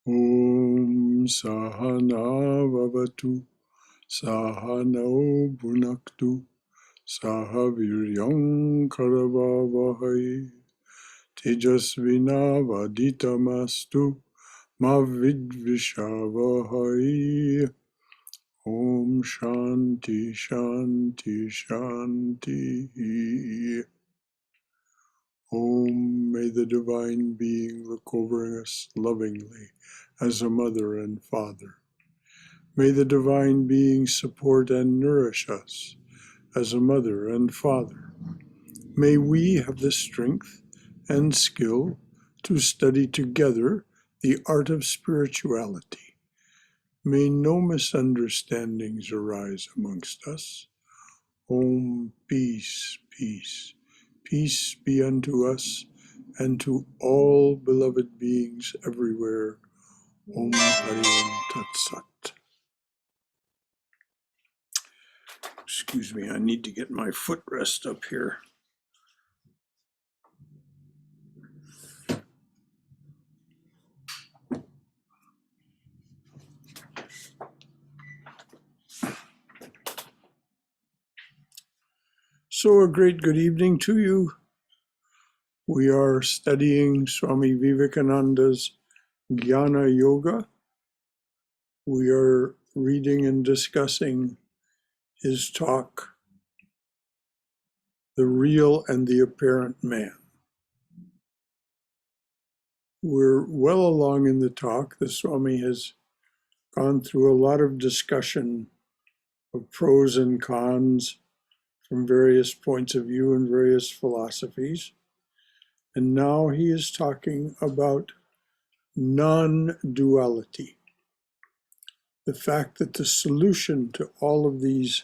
Om Sahana Vavatu Sahano Bhunaktu Sahaviryam Karavavahai Tejasvina Vaditamastu Mavidvishavahai. Om Shanti Shanti Shanti. Om, may the Divine Being look over us lovingly as a mother and father. May the Divine Being support and nourish us as a mother and father. May we have the strength and skill to study together the art of spirituality. May no misunderstandings arise amongst us. Om, peace, peace. Peace be unto us and to all beloved beings everywhere. Om Hari Om Tat Sat. Excuse me, I need to get my footrest up here. So a great good evening to you. We are studying Swami Vivekananda's Jnana Yoga. We are reading and discussing his talk, The Real and the Apparent Man. We're well along in the talk. The Swami has gone through a lot of discussion of pros and cons from various points of view and various philosophies. And now he is talking about non-duality. The fact that the solution to all of these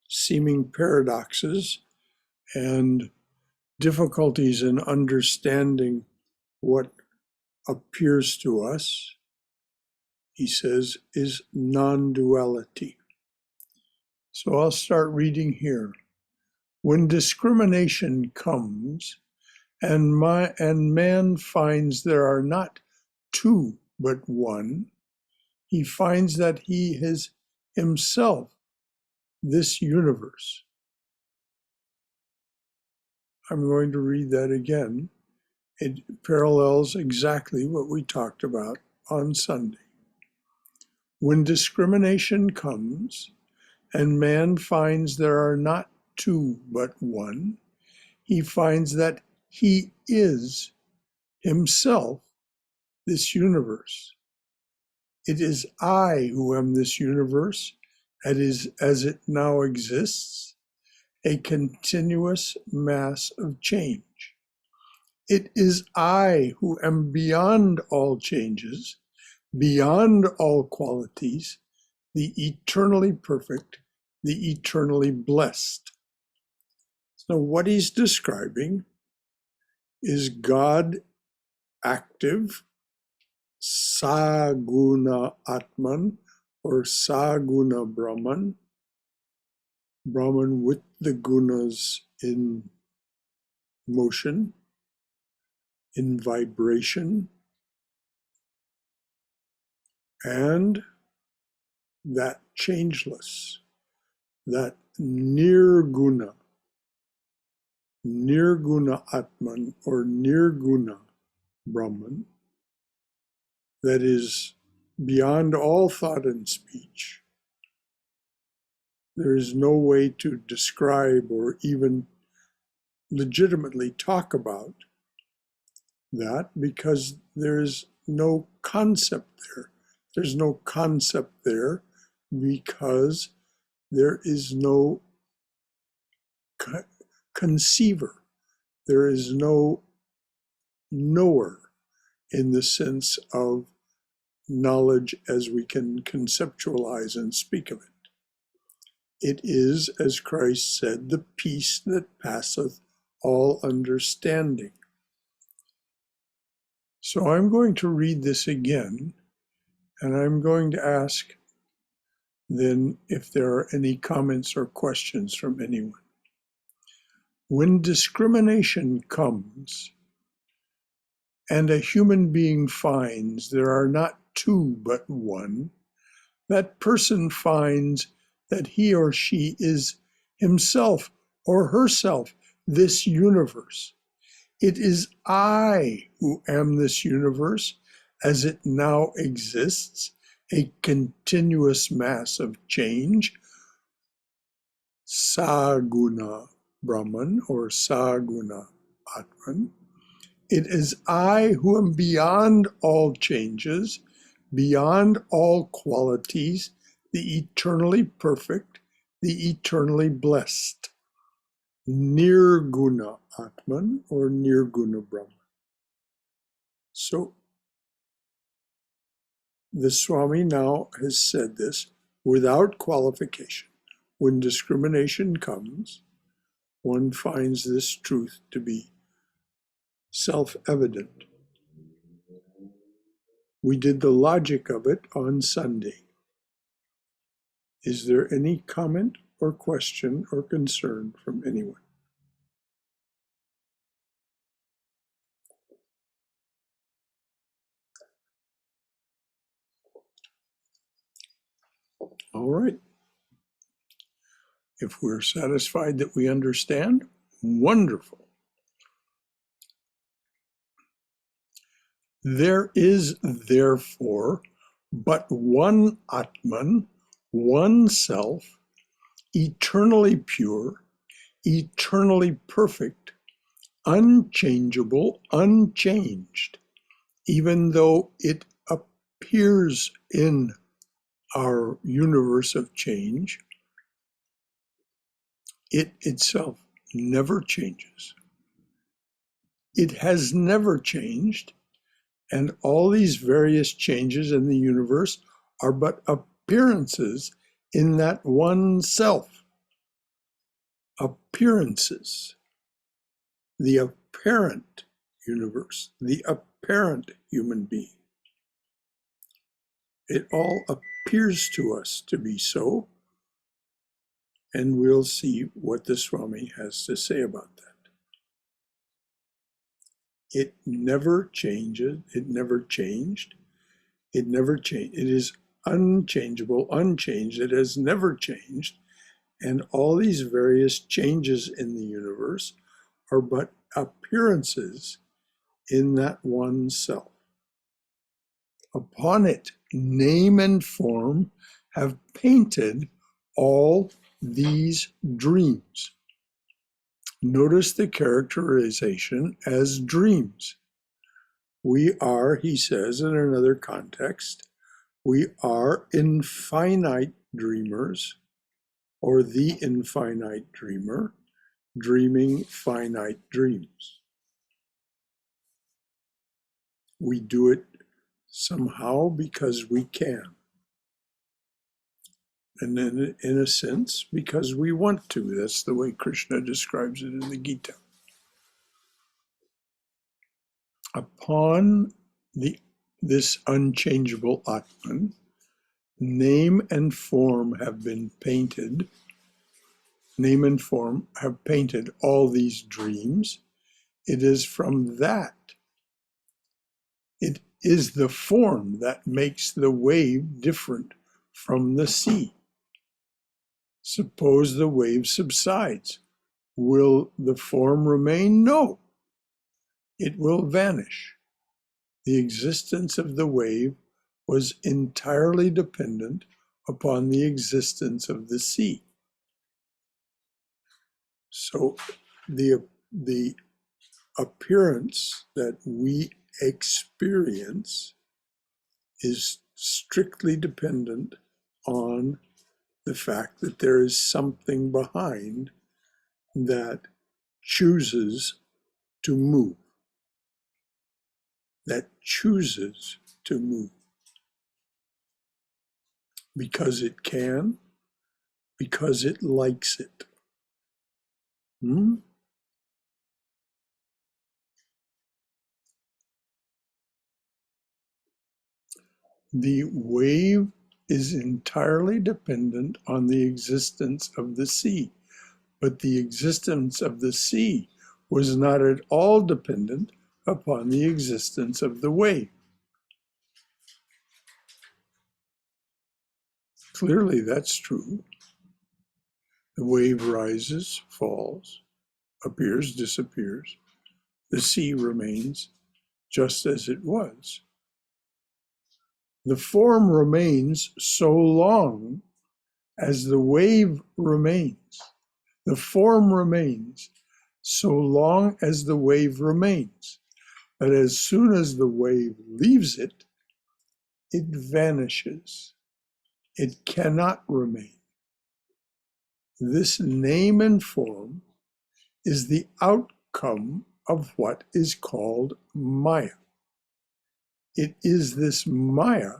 seeming paradoxes and difficulties in understanding what appears to us, he says, is non-duality. So I'll start reading here. When discrimination comes, and man finds there are not two but one, he finds that he is himself this universe. I'm going to read that again. It parallels exactly what we talked about on Sunday. When discrimination comes, and man finds there are not two but one, he finds that he is himself this universe. It is I who am this universe, as it now exists, a continuous mass of change. It is I who am beyond all changes, beyond all qualities, the eternally perfect, the eternally blessed. So what he's describing is God active, Saguna Atman, or Saguna Brahman, Brahman with the gunas in motion, in vibration, and that changeless, that Nirguna Atman, or Nirguna Brahman, that is beyond all thought and speech. There is no way to describe or even legitimately talk about that because there's no concept there. There's no concept there because there is no conceiver. There is no knower in the sense of knowledge as we can conceptualize and speak of it. It is, as Christ said, the peace that passeth all understanding. So I'm going to read this again, and I'm going to ask then if there are any comments or questions from anyone. When discrimination comes, and a human being finds there are not two but one, that person finds that he or she is himself or herself this universe. It is I who am this universe as it now exists, a continuous mass of change, Saguna Brahman or Saguna Atman. It is I who am beyond all changes, beyond all qualities, the eternally perfect, the eternally blessed. Nirguna Atman or Nirguna Brahman. So the Swami now has said this without qualification. When discrimination comes, one finds this truth to be self-evident. We did the logic of it on Sunday. Is there any comment or question or concern from anyone? All right. If we're satisfied that we understand, wonderful. There is therefore but one Atman, one self, eternally pure, eternally perfect, unchangeable, unchanged, even though it appears in our universe of change, it itself never changes. It has never changed, and all these various changes in the universe are but appearances in that one self. Appearances. The apparent universe, the apparent human being. It all appears to us to be so, and we'll see what the Swami has to say about that. It never changes, it never changed, it never changed. It is unchangeable, unchanged, it has never changed, and all these various changes in the universe are but appearances in that one self. Upon it, name and form have painted all these dreams. Notice the characterization as dreams. We are, he says in another context, we are infinite dreamers, or the infinite dreamer, dreaming finite dreams. We do it somehow because we can. And then, in a sense, because we want to. That's the way Krishna describes it in the Gita. Upon this unchangeable Atman, name and form have been painted. Name and form have painted all these dreams. It is from that. It is the form that makes the wave different from the sea. Suppose the wave subsides. Will the form remain? No. It will vanish. The existence of the wave was entirely dependent upon the existence of the sea. So the appearance that we experience is strictly dependent on the fact that there is something behind that chooses to move, that chooses to move. Because it can, because it likes it. The wave is entirely dependent on the existence of the sea, but the existence of the sea was not at all dependent upon the existence of the wave. Clearly, that's true. The wave rises, falls, appears, disappears. The sea remains just as it was. The form remains so long as the wave remains. The form remains so long as the wave remains. But as soon as the wave leaves it, it vanishes. It cannot remain. This name and form is the outcome of what is called Maya. It is this Maya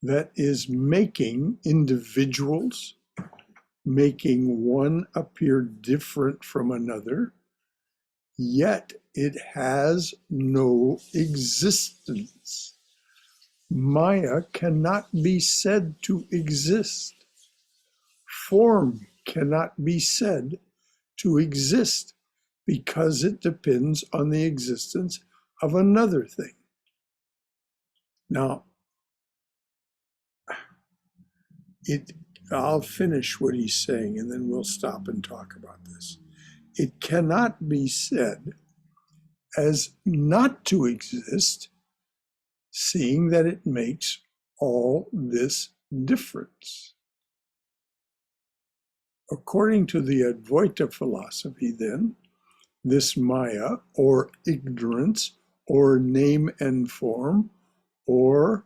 that is making individuals, making one appear different from another, yet it has no existence. Maya cannot be said to exist. Form cannot be said to exist because it depends on the existence of another thing. Now, I'll finish what he's saying and then we'll stop and talk about this. It cannot be said as not to exist, seeing that it makes all this difference. According to the Advaita philosophy, then, this Maya, or ignorance, or name and form, or,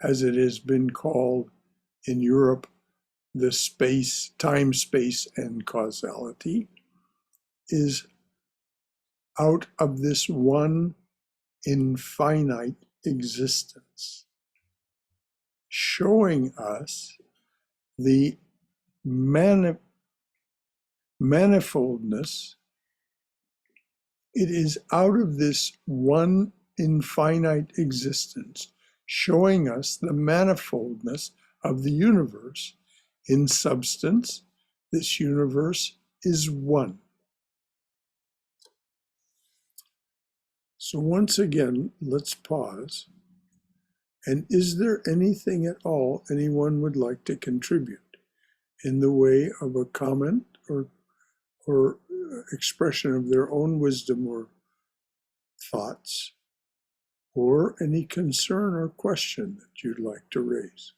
as it has been called in Europe, the space, time, space, and causality, is out of this one infinite existence, showing us the manifoldness. It is out of this one infinite existence, showing us the manifoldness of the universe. In substance, this universe is one. So once again, let's pause. And is there anything at all anyone would like to contribute in the way of a comment or expression of their own wisdom or thoughts, or any concern or question that you'd like to raise?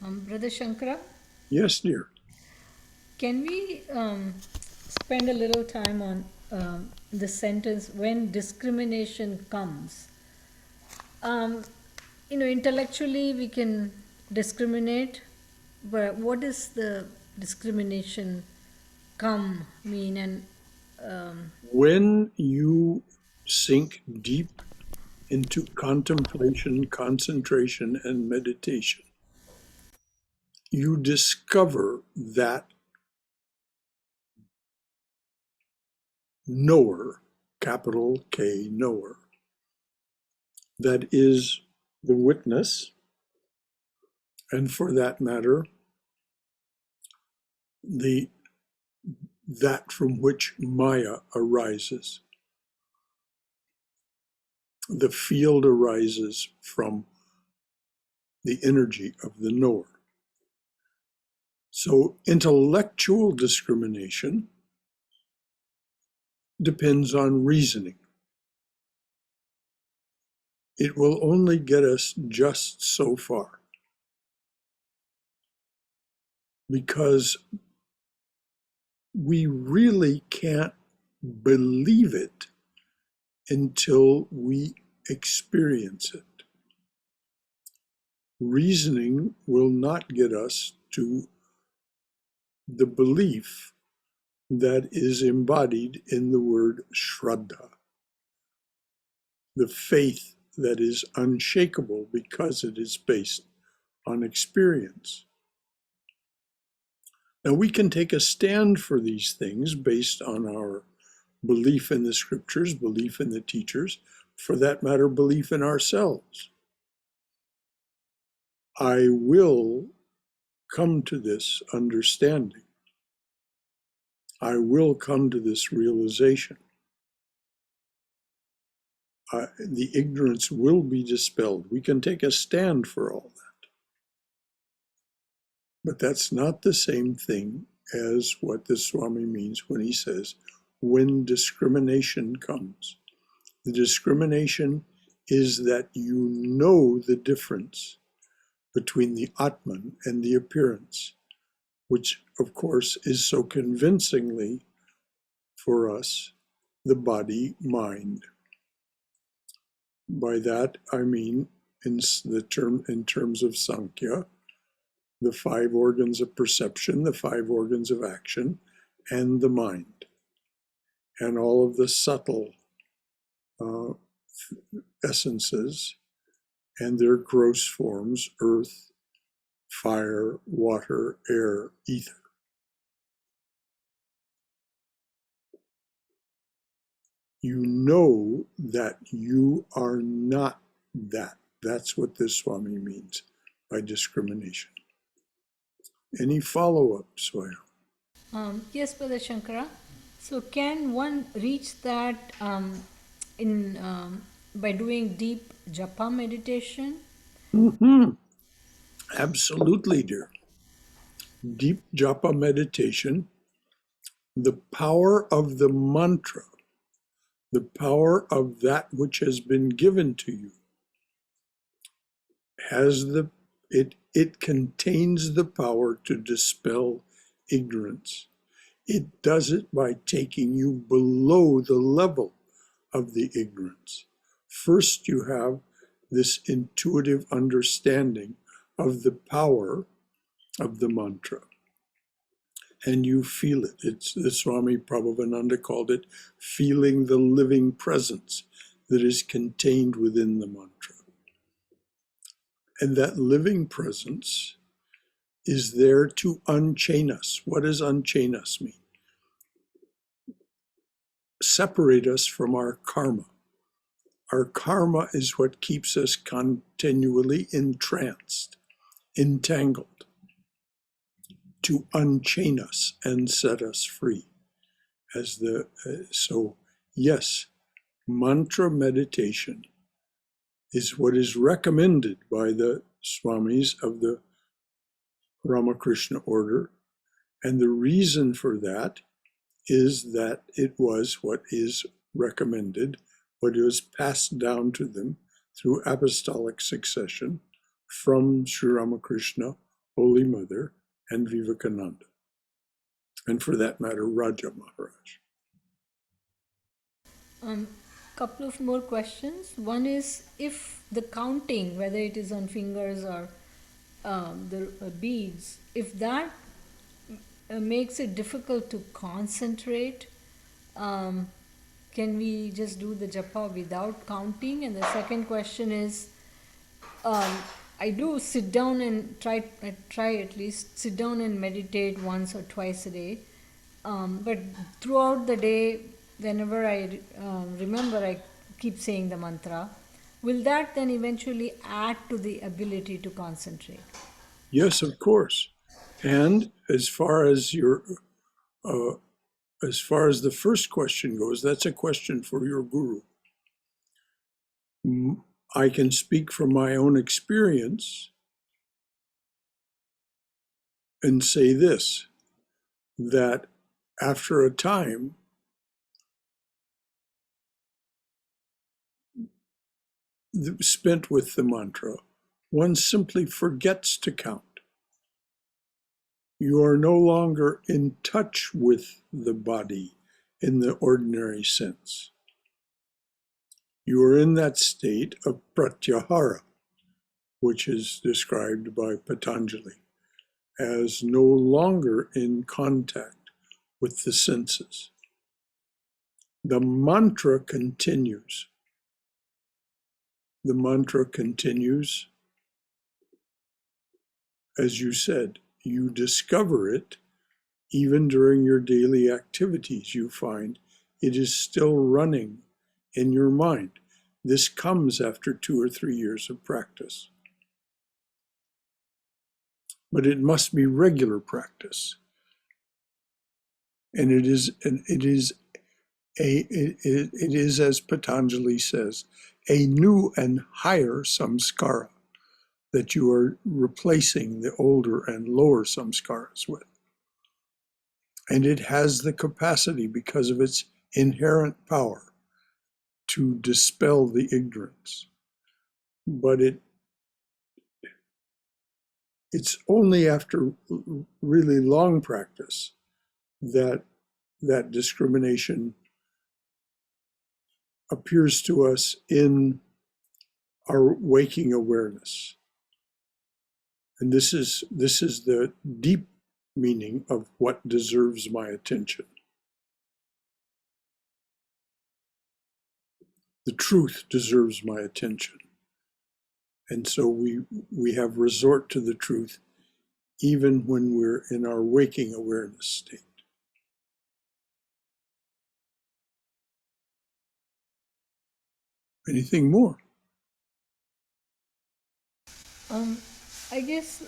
Brother Shankara, Yes, dear. can we spend a little time on the sentence, when discrimination comes? Intellectually we can discriminate, but what does the discrimination come mean? And When you sink deep into contemplation, concentration, and meditation, you discover that knower, capital K, knower, that is the witness, and for that matter, that from which Maya arises. The field arises from the energy of the knower. So intellectual discrimination depends on reasoning. It will only get us just so far, because we really can't believe it until we experience it. Reasoning will not get us to the belief that is embodied in the word Shraddha, the faith that is unshakable because it is based on experience. Now, we can take a stand for these things based on our belief in the scriptures, belief in the teachers, for that matter, belief in ourselves. I will come to this understanding. I will come to this realization. The ignorance will be dispelled. We can take a stand for all that. But that's not the same thing as what the Swami means when he says, when discrimination comes. The discrimination is that you know the difference between the Atman and the appearance, which, of course, is so convincingly for us the body-mind. By that I mean, in terms of Sankhya, the 5 organs of perception, the 5 organs of action, and the mind, and all of the subtle essences and their gross forms: earth, fire, water, air, ether. You know that you are not that. That's what this Swami means by discrimination. Any follow-up, Swaya? Yes, Brother Shankara. So, can one reach that in by doing deep japa meditation? Mm-hmm. Absolutely, dear. Deep japa meditation, the power of the mantra, the power of that which has been given to you, it contains the power to dispel ignorance. It does it by taking you below the level of the ignorance. First, you have this intuitive understanding of the power of the mantra, and you feel it. It's the Swami Prabhupada called it feeling the living presence that is contained within the mantra. And that living presence is there to unchain us. What does unchain us mean? Separate us from our karma. Our karma is what keeps us continually entranced, entangled, to unchain us and set us free. So yes, mantra meditation is what is recommended by the Swamis of the Ramakrishna order, and the reason for that is that it was what is recommended, what was passed down to them through apostolic succession from Sri Ramakrishna, Holy Mother, and Vivekananda, and for that matter, Raja Maharaj. Couple of more questions. One is, if the counting, whether it is on fingers or the beads, if that makes it difficult to concentrate, can we just do the japa without counting? And the second question is, I do sit down and try at least sit down and meditate once or twice a day, but throughout the day, whenever I remember, I keep saying the mantra. Will that then eventually add to the ability to concentrate? Yes, of course. And as far as the first question goes, that's a question for your guru. I can speak from my own experience and say this, that after a time, spent with the mantra, one simply forgets to count. You are no longer in touch with the body in the ordinary sense. You are in that state of pratyahara, which is described by Patanjali as no longer in contact with the senses. The mantra continues. The mantra continues, as you said, you discover it even during your daily activities. You find it is still running in your mind. This comes after 2 or 3 years of practice. But it must be regular practice. And it is as Patanjali says, a new and higher samskara that you are replacing the older and lower samskaras with. And it has the capacity, because of its inherent power, to dispel the ignorance. But it's only after really long practice that discrimination appears to us in our waking awareness. And this is the deep meaning of what deserves my attention. The truth deserves my attention. And so we have resort to the truth even when we're in our waking awareness state. Anything more? I guess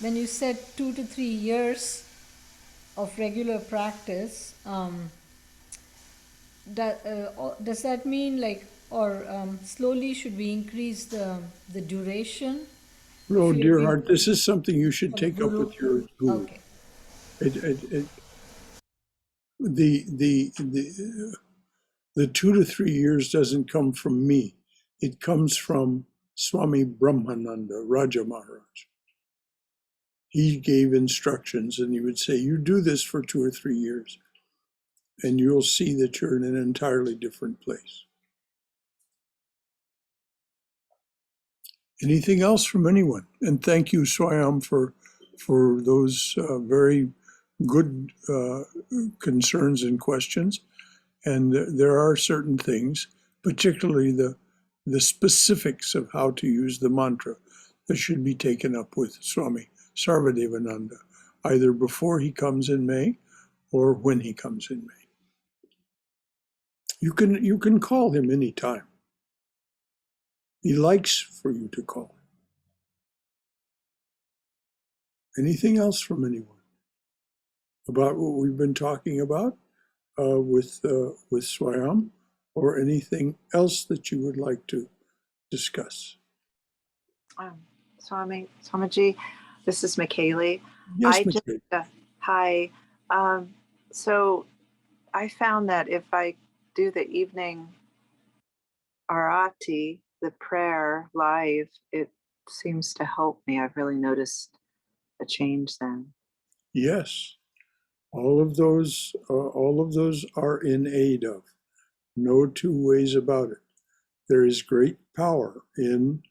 when you said 2 to 3 years of regular practice, does that mean slowly should we increase the duration? Oh, dear heart, this is something you should take up with your guru. Okay. The 2 to 3 years doesn't come from me. It comes from Swami Brahmananda, Raja Maharaj. He gave instructions and he would say, you do this for 2 or 3 years and you'll see that you're in an entirely different place. Anything else from anyone? And thank you, Swayam, for those very good concerns and questions. And there are certain things, particularly the specifics of how to use the mantra, that should be taken up with Swami Sarvadevananda, either before he comes in May or when he comes in May. You can call him anytime. He likes for you to call him. Anything else from anyone about what we've been talking about with Swayam, or anything else that you would like to discuss? Swamiji, this is McKaylee. Yes, McKaylee. Hi. So I found that if I do the evening arati, the prayer live, it seems to help me. I've really noticed a change then. Yes, all of those are in aid of. No two ways about it. There is great power in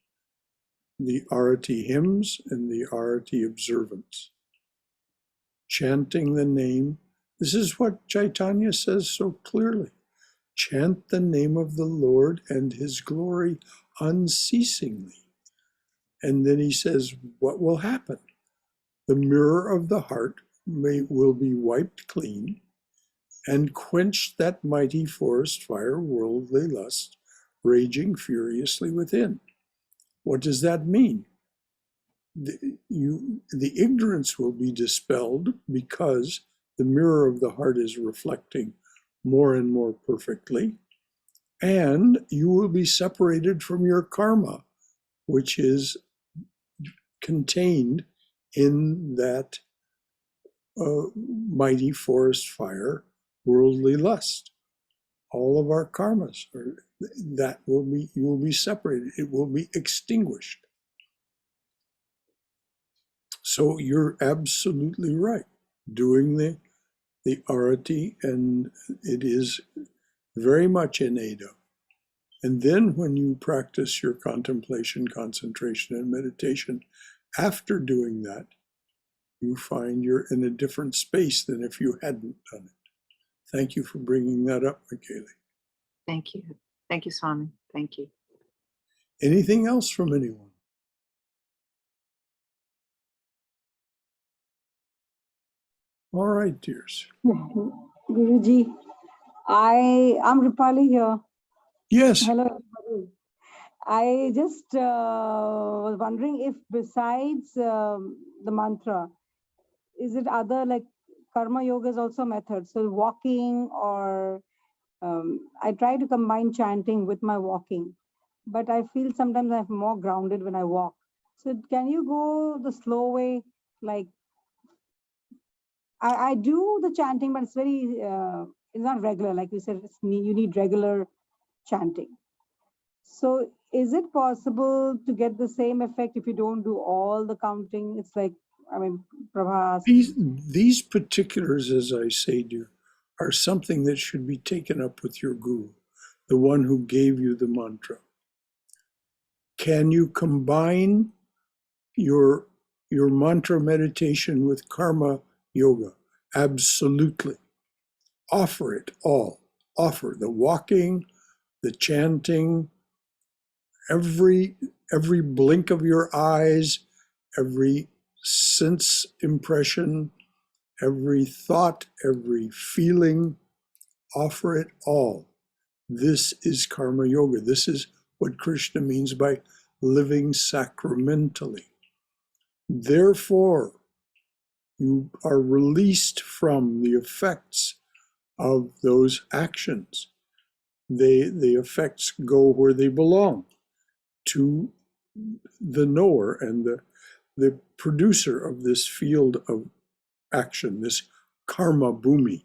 the arati hymns and the arati observance. Chanting the name. This is what Chaitanya says so clearly. Chant the name of the Lord and his glory unceasingly. And then he says, what will happen? The mirror of the heart will be wiped clean and quench that mighty forest fire, worldly lust, raging furiously within. What does that mean? The ignorance will be dispelled because the mirror of the heart is reflecting more and more perfectly, and you will be separated from your karma, which is contained in that mighty forest fire, worldly lust. All of our karmas you will be separated. It will be extinguished. So you're absolutely right. Doing the arati, and it is very much in aid of. And then when you practice your contemplation, concentration, and meditation, after doing that, you find you're in a different space than if you hadn't done it. Thank you for bringing that up, McKaylee. Thank you. Thank you, Swami. Thank you. Anything else from anyone? All right, dears. Guruji, I'm Rupali here. Yes. Hello, everybody. I just was wondering if besides the mantra, is it other karma yoga is also a method. So walking, or I try to combine chanting with my walking, but I feel sometimes I'm more grounded when I walk. So can you go the slow way? Like I do the chanting, but it's very, it's not regular. Like you said, you need regular chanting. So is it possible to get the same effect if you don't do all the counting? It's like, I mean, Prabha. These particulars, as I say, dear, are something that should be taken up with your guru, the one who gave you the mantra. Can you combine your mantra meditation with karma yoga? Absolutely. Offer it all. Offer the walking, the chanting, every blink of your eyes, every sense impression, every thought, every feeling. Offer it all. This is karma yoga. This is what Krishna means by living sacramentally. Therefore, you are released from the effects of those actions. The effects go where they belong, to the knower and the producer of this field of action, this karma bhumi,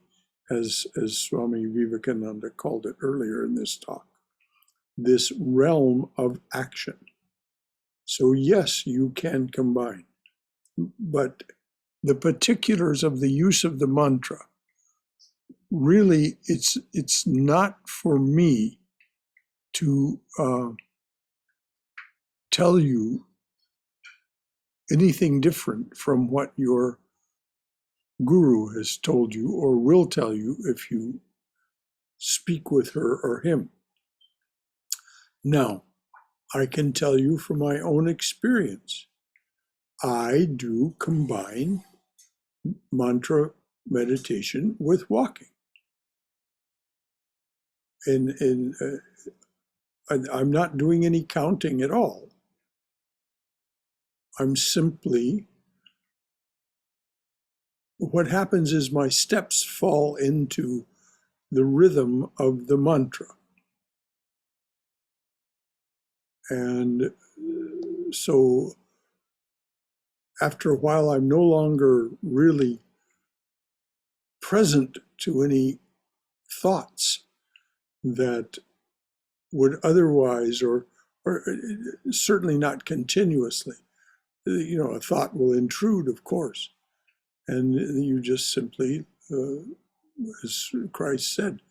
as Swami Vivekananda called it earlier in this talk, this realm of action. So yes, you can combine, but the particulars of the use of the mantra, really, it's not for me to tell you anything different from what your guru has told you or will tell you if you speak with her or him. Now, I can tell you from my own experience, I do combine mantra meditation with walking. I'm not doing any counting at all. I'm simply, what happens is my steps fall into the rhythm of the mantra. And so after a while, I'm no longer really present to any thoughts that would otherwise, or certainly not continuously. You know, a thought will intrude, of course, and you just simply, as Christ said,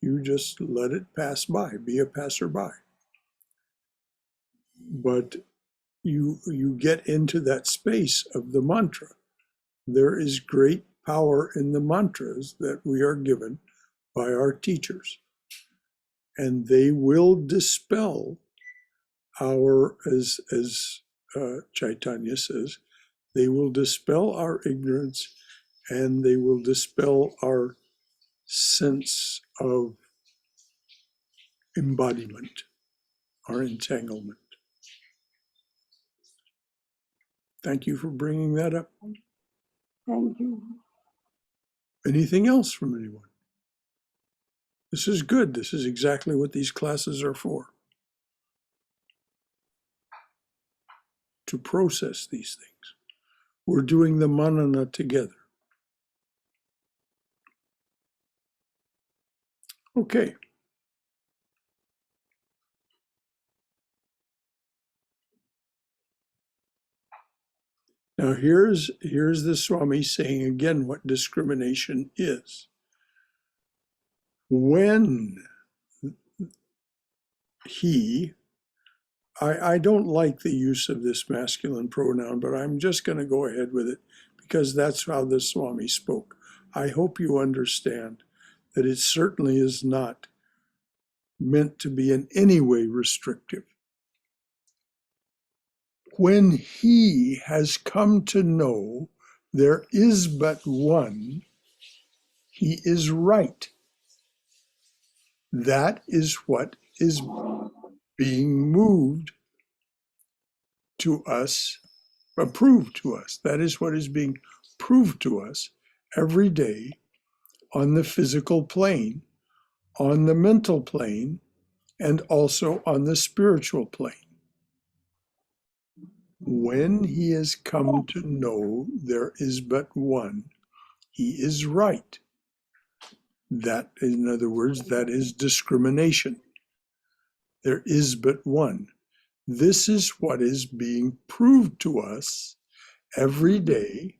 you just let it pass by, be a passerby. But you get into that space of the mantra. There is great power in the mantras that we are given by our teachers, and they will dispel our, as Chaitanya says, they will dispel our ignorance, and they will dispel our sense of embodiment, our entanglement. Thank you for bringing that up. Thank you. Anything else from anyone? This is good. This is exactly what these classes are for. To process these things. We're doing the manana together. Okay. Now here's the Swami saying again what discrimination is. When he, I don't like the use of this masculine pronoun, but I'm just going to go ahead with it because that's how the Swami spoke. I hope you understand that it certainly is not meant to be in any way restrictive. When he has come to know there is but one, he is right. That is what is being moved to us, proved to us. That is what is being proved to us every day on the physical plane, on the mental plane, and also on the spiritual plane. When he has come to know there is but one, he is right. That, in other words, that is discrimination. There is but one. This is what is being proved to us every day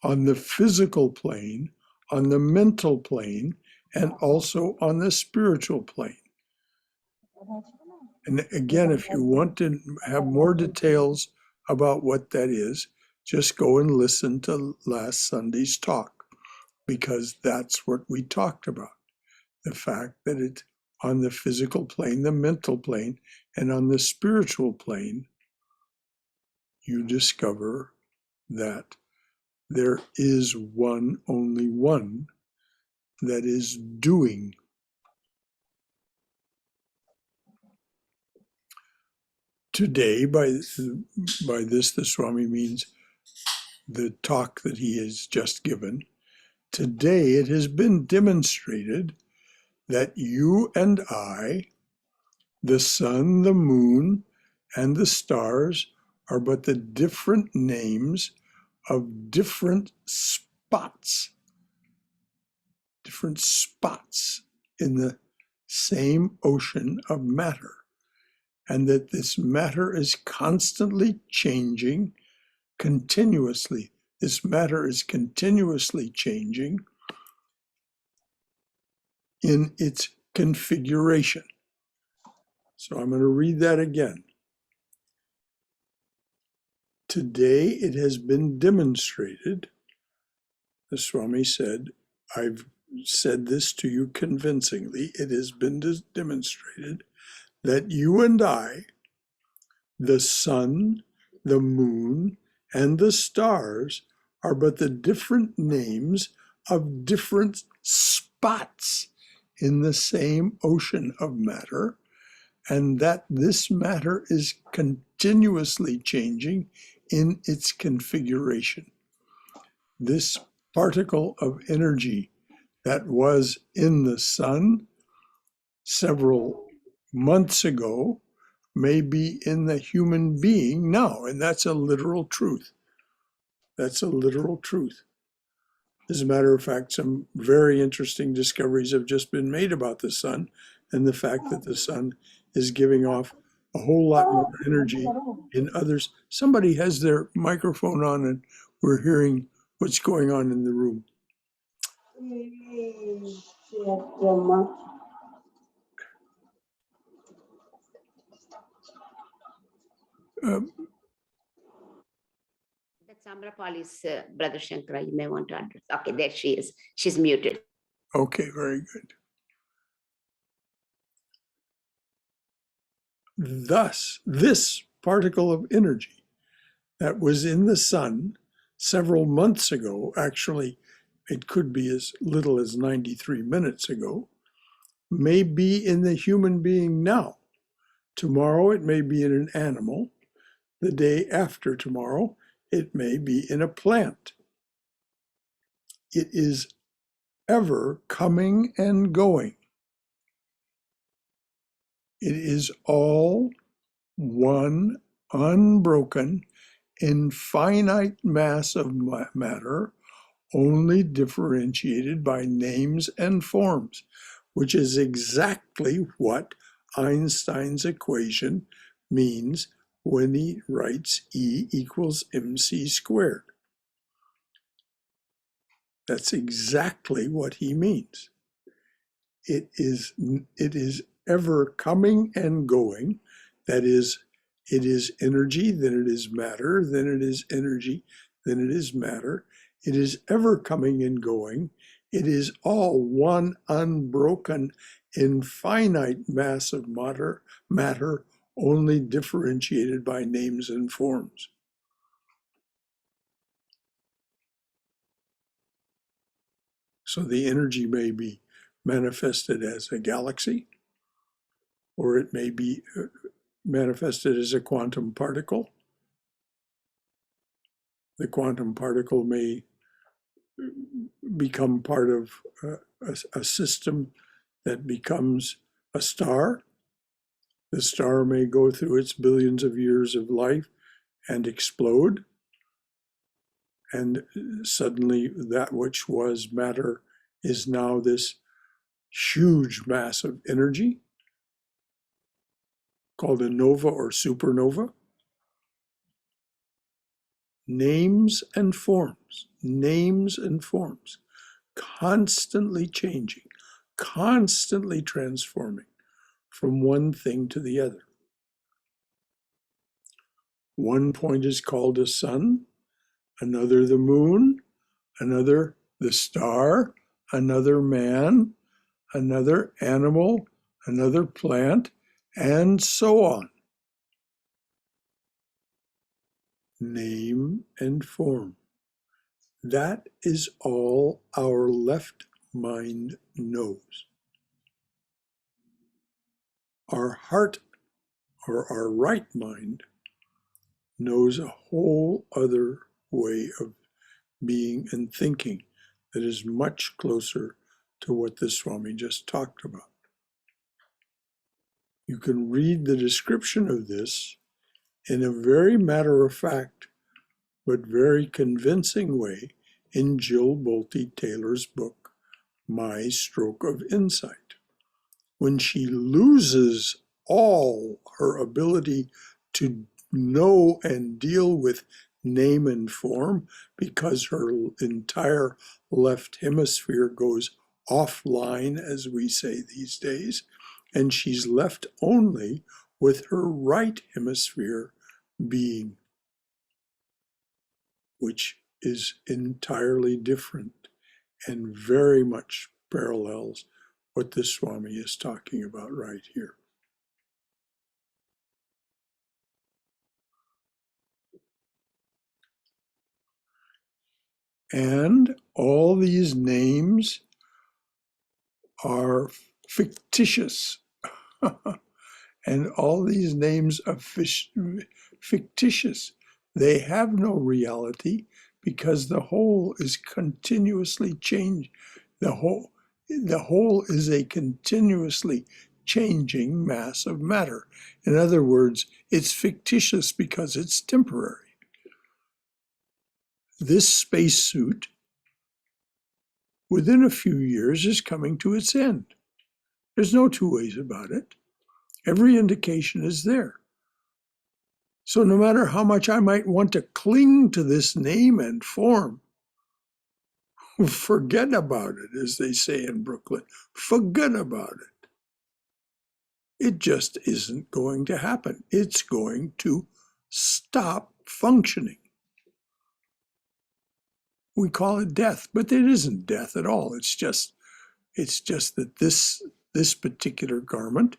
on the physical plane, on the mental plane, and also on the spiritual plane. And again, if you want to have more details about what that is, just go and listen to last Sunday's talk, because that's what we talked about. The fact that it on the physical plane, the mental plane, and on the spiritual plane, you discover that there is one, only one, that is doing. Today, by this, the Swami means the talk that he has just given. Today, it has been demonstrated that you and I, the sun, the moon, and the stars are but the different names of different spots in the same ocean of matter, and that this matter is constantly changing continuously. This matter is continuously changing in its configuration. So I'm going to read that again. Today it has been demonstrated, the Swami said, I've said this to you convincingly, it has been demonstrated that you and I, the sun, the moon, and the stars are but the different names of different spots in the same ocean of matter, and that this matter is continuously changing in its configuration. This particle of energy that was in the sun several months ago may be in the human being now, and that's a literal truth. That's a literal truth. As a matter of fact, some very interesting discoveries have just been made about the sun and the fact that the sun is giving off a whole lot more energy in others. Somebody has their microphone on and we're hearing what's going on in the room. That's Amrapali's brother Shankara. You may want to address. Okay, there she is. She's muted. Okay, very good. Thus, this particle of energy that was in the sun several months ago, actually, it could be as little as 93 minutes ago, may be in the human being now. Tomorrow, it may be in an animal. The day after tomorrow, it may be in a plant. It is ever coming and going. It is all one unbroken, infinite mass of matter, only differentiated by names and forms, which is exactly what Einstein's equation means when he writes E equals mc squared. That's exactly what he means. It is ever coming and going. That is, it is energy, then it is matter, then it is energy, then it is matter. It is ever coming and going. It is all one unbroken, infinite mass of matter, only differentiated by names and forms. So the energy may be manifested as a galaxy, or it may be manifested as a quantum particle. The quantum particle may become part of a system that becomes a star. The star may go through its billions of years of life and explode. And suddenly that which was matter is now this huge mass of energy called a nova or supernova. Names and forms, constantly changing, constantly transforming from one thing to the other. One point is called a sun, another the moon, another the star, another man, another animal, another plant, and so on. Name and form. That is all our left mind knows. Our heart, or our right mind, knows a whole other way of being and thinking that is much closer to what the Swami just talked about. You can read the description of this in a very matter-of-fact but very convincing way in Jill Bolte Taylor's book, My Stroke of Insight. When she loses all her ability to know and deal with name and form because her entire left hemisphere goes offline, as we say these days, and she's left only with her right hemisphere being, which is entirely different and very much parallels what the Swami is talking about right here. And all these names are fictitious. And all these names are fictitious. They have no reality because the whole is continuously changing. The whole is a continuously changing mass of matter. In other words, it's fictitious because it's temporary. This spacesuit, within a few years, is coming to its end. There's no two ways about it. Every indication is there. So no matter how much I might want to cling to this name and form, forget about it, as they say in Brooklyn. Forget about it. It just isn't going to happen. It's going to stop functioning. We call it death, but it isn't death at all. It's just that this particular garment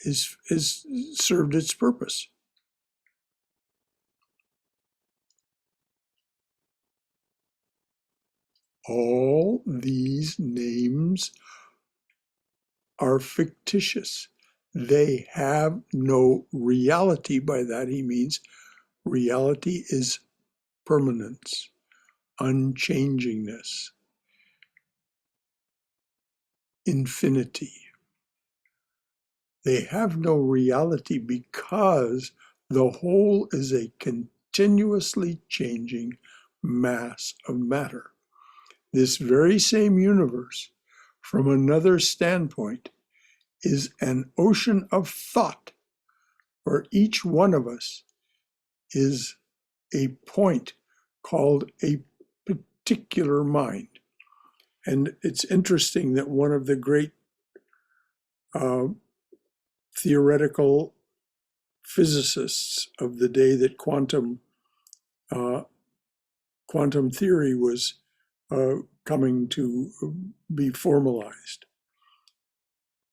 is served its purpose. All these names are fictitious. They have no reality. By that he means reality is permanence, unchangingness, infinity. They have no reality because the whole is a continuously changing mass of matter. This very same universe, from another standpoint, is an ocean of thought where each one of us is a point called a particular mind. And it's interesting that one of the great theoretical physicists of the day that quantum theory was coming to be formalized.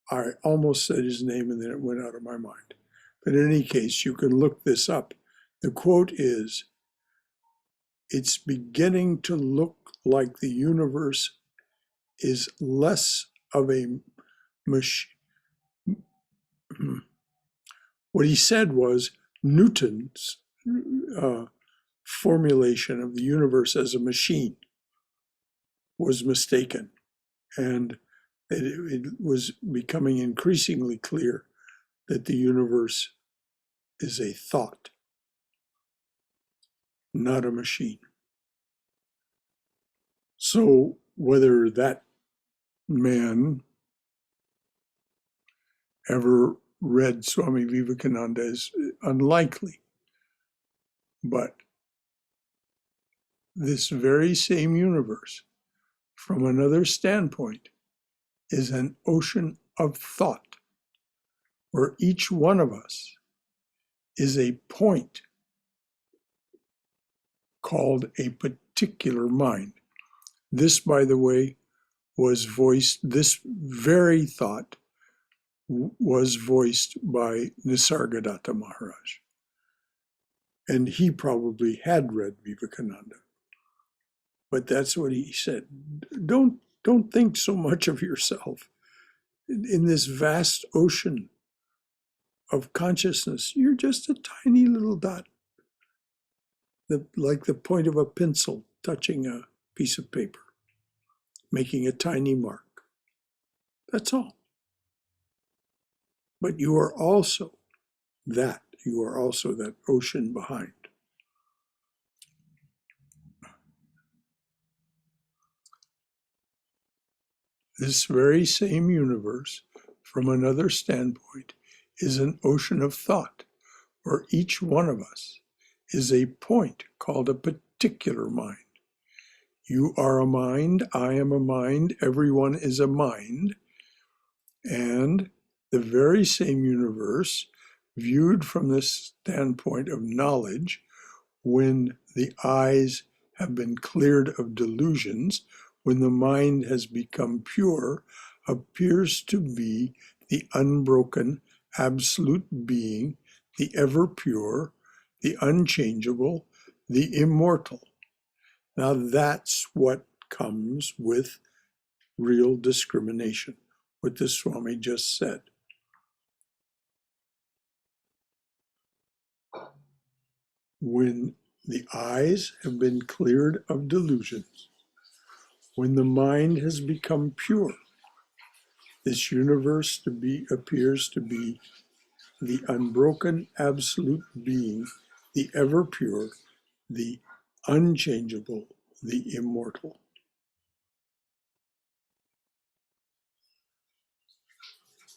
I almost said his name and then it went out of my mind. But in any case, you can look this up. The quote is, "It's beginning to look like the universe is less of a machine." What he said was Newton's formulation of the universe as a machine. was mistaken. And it was becoming increasingly clear that the universe is a thought, not a machine. So whether that man ever read Swami Vivekananda is unlikely. But this very same universe, from another standpoint, is an ocean of thought, where each one of us is a point called a particular mind. This, by the way, was voiced, this very thought was voiced by Nisargadatta Maharaj. And he probably had read Vivekananda. But that's what he said. Don't think so much of yourself. In this vast ocean of consciousness, you're just a tiny little dot, like the point of a pencil touching a piece of paper, making a tiny mark. That's all. But you are also that. You are also that ocean behind. This very same universe, from another standpoint, is an ocean of thought, where each one of us is a point called a particular mind. You are a mind, I am a mind, everyone is a mind, and the very same universe, viewed from this standpoint of knowledge, when the eyes have been cleared of delusions, when the mind has become pure, appears to be the unbroken, absolute being, the ever pure, the unchangeable, the immortal. Now that's what comes with real discrimination, what the Swami just said. When the eyes have been cleared of delusions, when the mind has become pure, this universe appears to be the unbroken absolute being, the ever pure, the unchangeable, the immortal.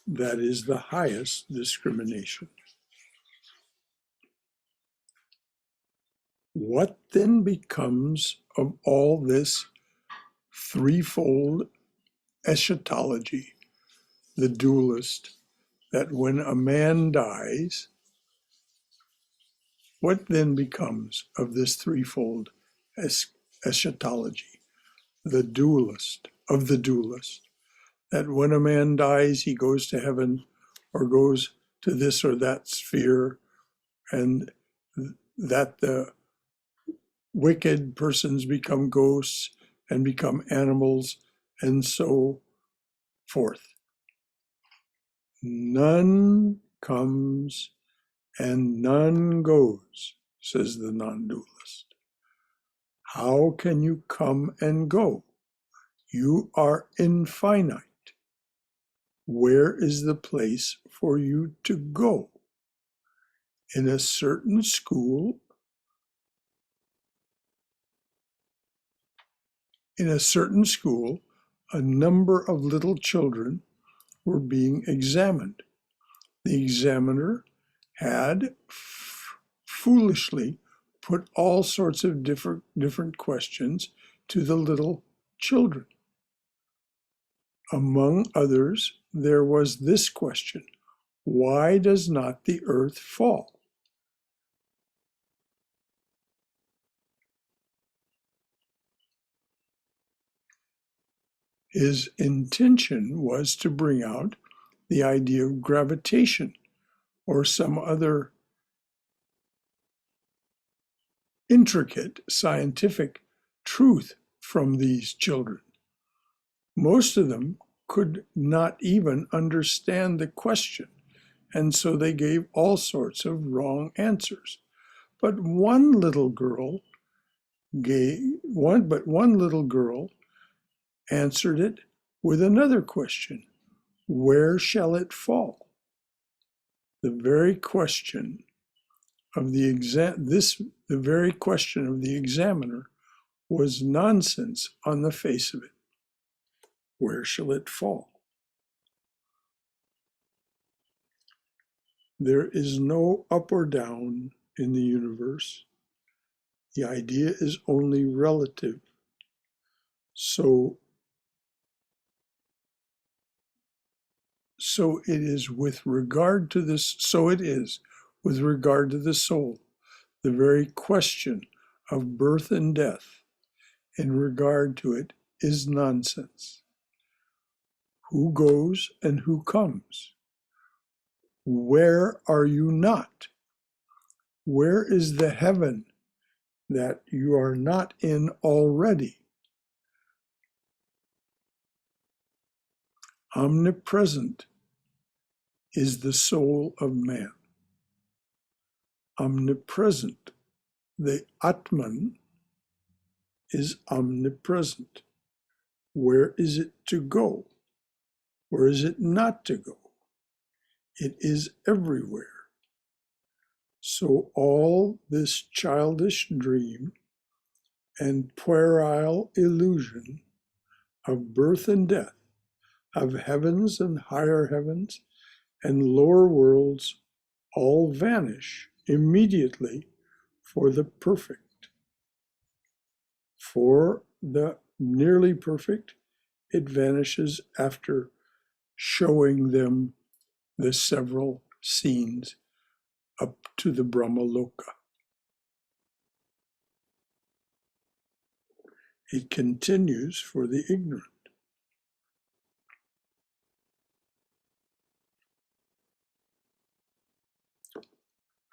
That is the highest discrimination. What then becomes of all this threefold eschatology, the dualist, that when a man dies, what then becomes of this threefold eschatology, the dualist, that when a man dies, he goes to heaven or goes to this or that sphere, and that the wicked persons become ghosts and become animals, and so forth. None comes and none goes, says the non-dualist. How can you come and go? You are infinite. Where is the place for you to go? In a certain school, a number of little children were being examined. The examiner had foolishly put all sorts of different questions to the little children. Among others, there was this question: why does not the earth fall? His intention was to bring out the idea of gravitation or some other intricate scientific truth from these children. Most of them could not even understand the question, and so they gave all sorts of wrong answers. But one little girl answered it with another question: where shall it fall? The very question of the very question of the examiner was nonsense on the face of it. Where shall it fall? There is no up or down in the universe. The idea is only relative. So it is with regard to this, so it is with regard to the soul. The very question of birth and death in regard to it is nonsense. Who goes and who comes? Where are you not? Where is the heaven that you are not in already? Omnipresent is the soul of man. Omnipresent, the Atman, is omnipresent. Where is it to go? Where is it not to go? It is everywhere. So all this childish dream and puerile illusion of birth and death, of heavens and higher heavens and lower worlds, all vanish immediately for the perfect. For the nearly perfect, it vanishes after showing them the several scenes up to the Brahmaloka. It continues for the ignorant.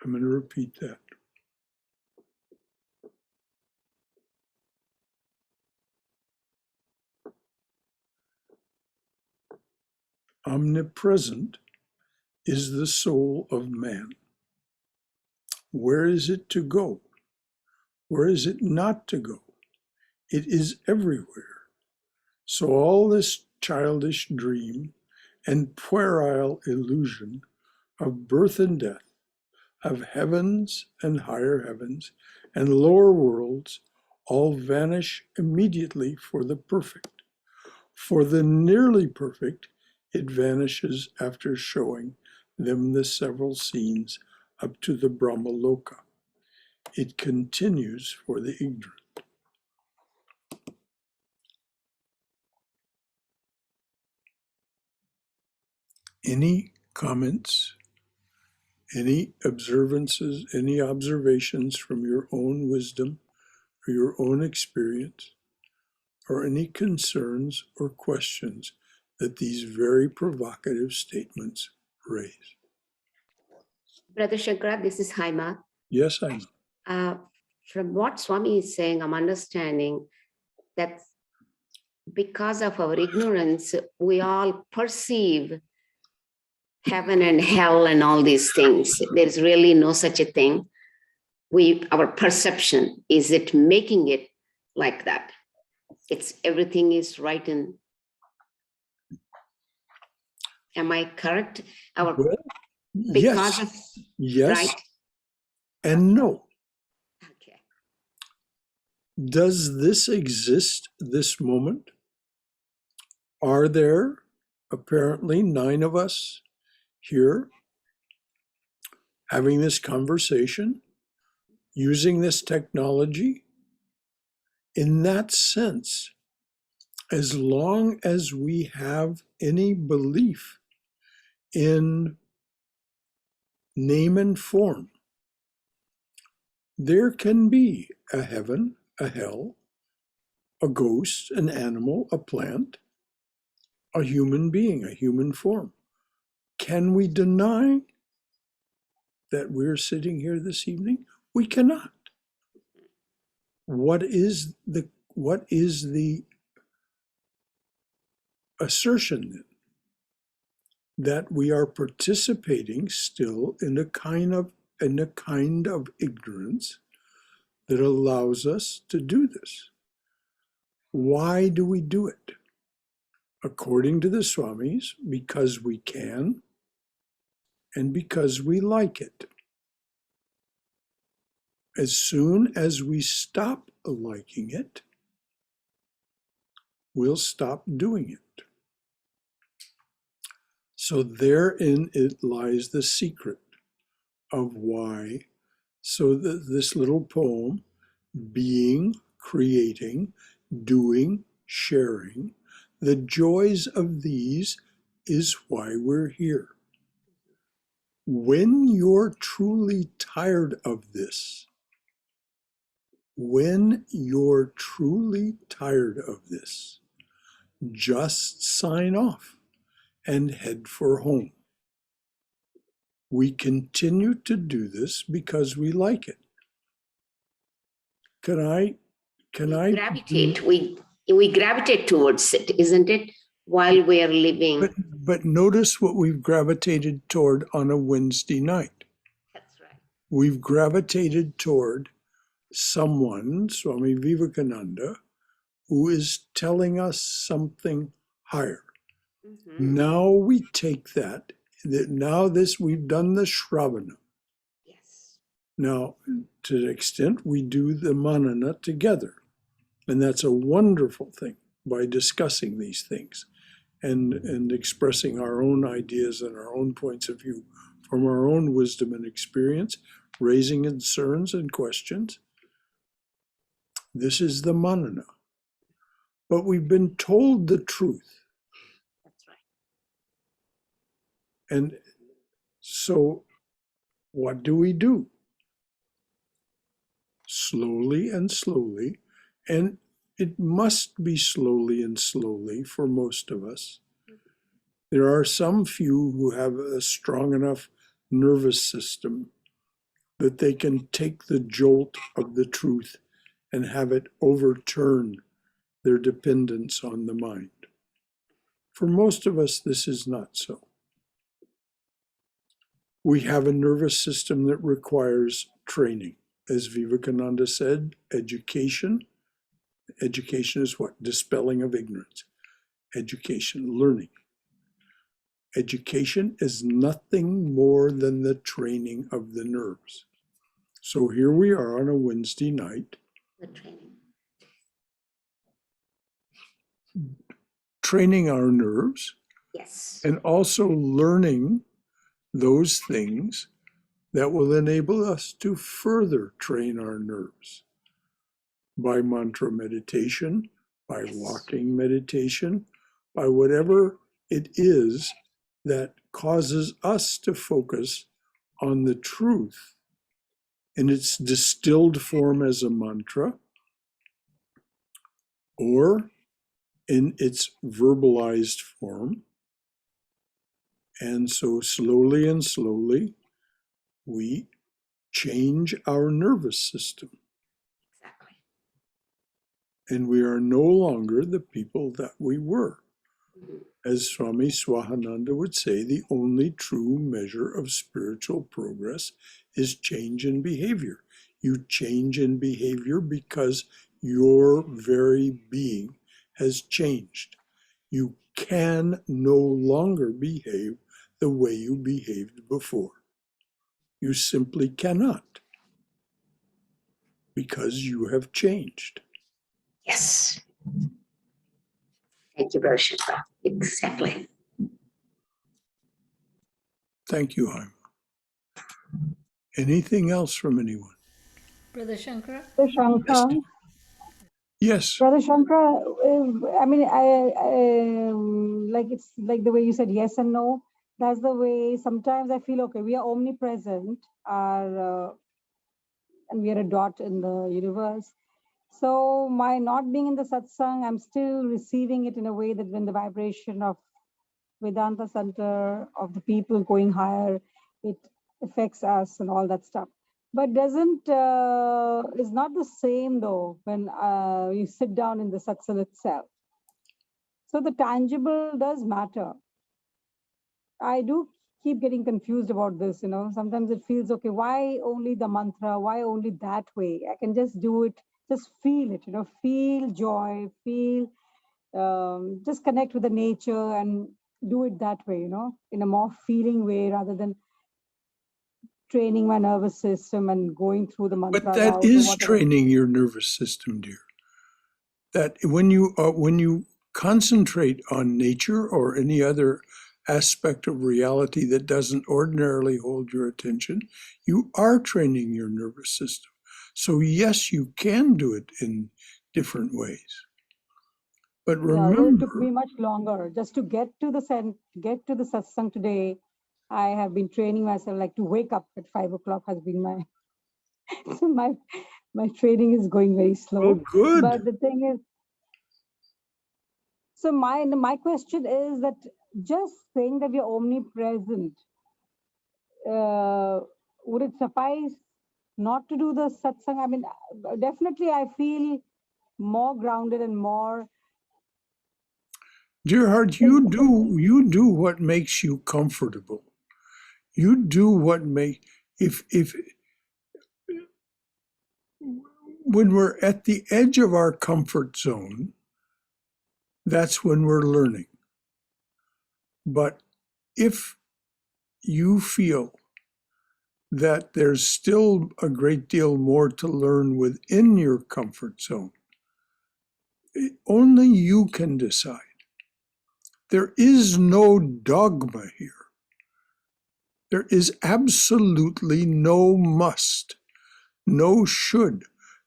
I'm going to repeat that. Omnipresent is the soul of man. Where is it to go? Where is it not to go? It is everywhere. So all this childish dream and puerile illusion of birth and death, of heavens and higher heavens and lower worlds, all vanish immediately for the perfect. For the nearly perfect, it vanishes after showing them the several scenes up to the Brahmaloka. It continues for the ignorant. Any comments, any observances, any observations from your own wisdom or your own experience, or any concerns or questions that these very provocative statements raise? Brother Shankara, this is Haima. Yes, I know. From what Swami is saying, I'm understanding that because of our ignorance, we all perceive heaven and hell and all these things. There's really no such a thing. Our perception, is it making it like that? It's everything is right in. Am I correct? Well, Because yes, of, yes, right? and no. Okay. Does this exist this moment? Are there apparently 9 of us here having this conversation, using this technology? In that sense, as long as we have any belief in name and form, there can be a heaven, a hell, a ghost, an animal, a plant, a human being, a human form. Can we deny that we're sitting here this evening? We cannot. What is the assertion then? That we are participating still in a kind of ignorance that allows us to do this. Why do we do it? according to the Swamis, because we can and because we like it. As soon as we stop liking it, we'll stop doing it. So therein it lies the secret of why. So this little poem, being, creating, doing, sharing, the joys of these is why we're here. When you're truly tired of this, just sign off and head for home. We continue to do this because we like it. We gravitate towards it, isn't it? While we are living. But notice what we've gravitated toward on a Wednesday night. That's right. We've gravitated toward someone, Swami Vivekananda, who is telling us something higher. Mm-hmm. Now we take that we've done the Shravana. Yes. Now, to the extent we do the Manana together, and that's a wonderful thing by discussing these things and expressing our own ideas and our own points of view from our own wisdom and experience, raising concerns and questions. This is the Manana. But we've been told the truth. That's right. And so what do? Slowly and slowly, and it must be slowly and slowly for most of us. There are some few who have a strong enough nervous system that they can take the jolt of the truth and have it overturn their dependence on the mind. For most of us, this is not so. We have a nervous system that requires training. As Vivekananda said, education. Education is what? Dispelling of ignorance. Education, learning. Education is nothing more than the training of the nerves. So here we are on a Wednesday night. The training. Training our nerves. Yes. And also learning those things that will enable us to further train our nerves by mantra meditation, by walking meditation, by whatever it is that causes us to focus on the truth in its distilled form as a mantra or in its verbalized form. And so slowly and slowly, we change our nervous system. Exactly. And we are no longer the people that we were. Mm-hmm. As Swami Swahananda would say, the only true measure of spiritual progress is change in behavior. You change in behavior because your very being has changed. You can no longer behave the way you behaved before. You simply cannot, because you have changed. Yes. Thank you, Brother Shankara. Exactly. Thank you, Haima. Anything else from anyone? Brother Shankara? Brother Shankara, Yes. Brother Shankara, I mean, like it's like the way you said yes and no. That's the way sometimes I feel, okay, we are omnipresent, and we are a dot in the universe. So my not being in the satsang, I'm still receiving it in a way that when the vibration of Vedanta center, of the people going higher, it affects us and all that stuff. But is not the same though when you sit down in the satsang itself. So the tangible does matter. I do keep getting confused about this, Sometimes it feels, okay, why only the mantra? Why only that way? I can just do it, just feel it, feel joy, feel just connect with the nature and do it that way, in a more feeling way rather than training my nervous system and going through the mantras But that out or is whatever. training your nervous system, dear. That when you concentrate on nature or any other aspect of reality that doesn't ordinarily hold your attention, you are training your nervous system. So yes, you can do it in different ways. But Yeah, well, it took me remember, much longer just to get to the satsang today. I have been training myself, like to wake up at 5 o'clock has been my so my training is going very slow. oh, good. But the thing is, so my question is that just saying that we are omnipresent, would it suffice not to do the satsang? I mean, definitely I feel more grounded and more. Dear heart, you do what makes you comfortable. You do what if when we're at the edge of our comfort zone, that's when we're learning. But if you feel that there's still a great deal more to learn within your comfort zone, only you can decide. There is no dogma here. There is absolutely no must, no should.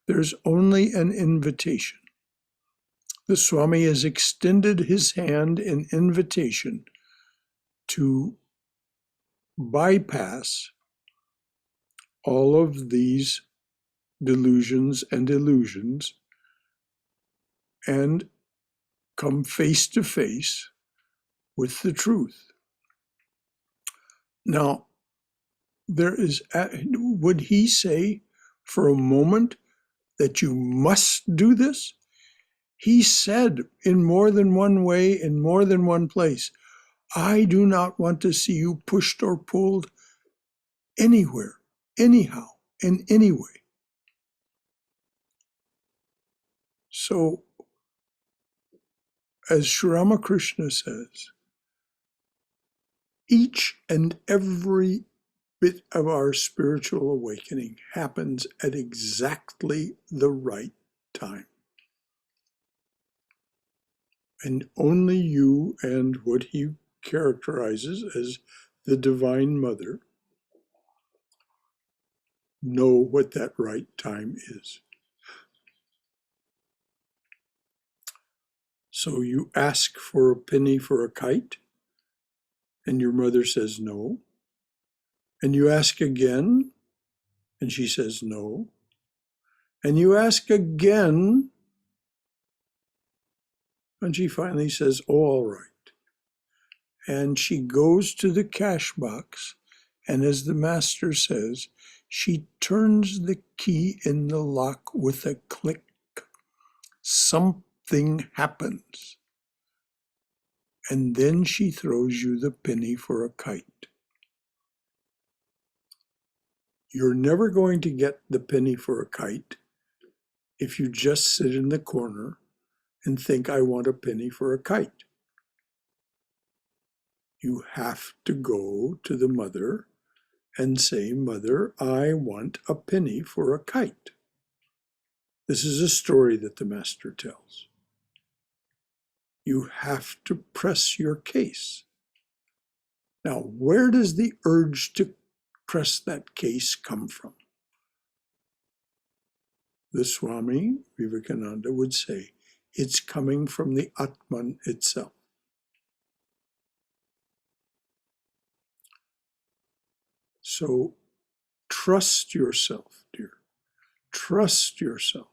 There's only an invitation. The Swami has extended his hand in invitation to bypass all of these delusions and illusions and come face to face with the truth. Now, would he say for a moment that you must do this? He said in more than one way, in more than one place, I do not want to see you pushed or pulled anywhere, anyhow, in any way. So, as Sri Ramakrishna says, each and every bit of our spiritual awakening happens at exactly the right time. And only you and what he characterizes as the Divine Mother know what that right time is. So you ask for a penny for a kite, and your mother says no. And you ask again, and she says no. And you ask again, and she finally says, oh, all right. And she goes to the cash box, and as the master says, she turns the key in the lock with a click. Something happens. And then she throws you the penny for a kite. You're never going to get the penny for a kite if you just sit in the corner and think, I want a penny for a kite. You have to go to the mother and say, Mother, I want a penny for a kite. This is a story that the master tells. You have to press your case. Now, where does the urge to press that case come from? The Swami Vivekananda would say, it's coming from the Atman itself. So trust yourself, dear. Trust yourself.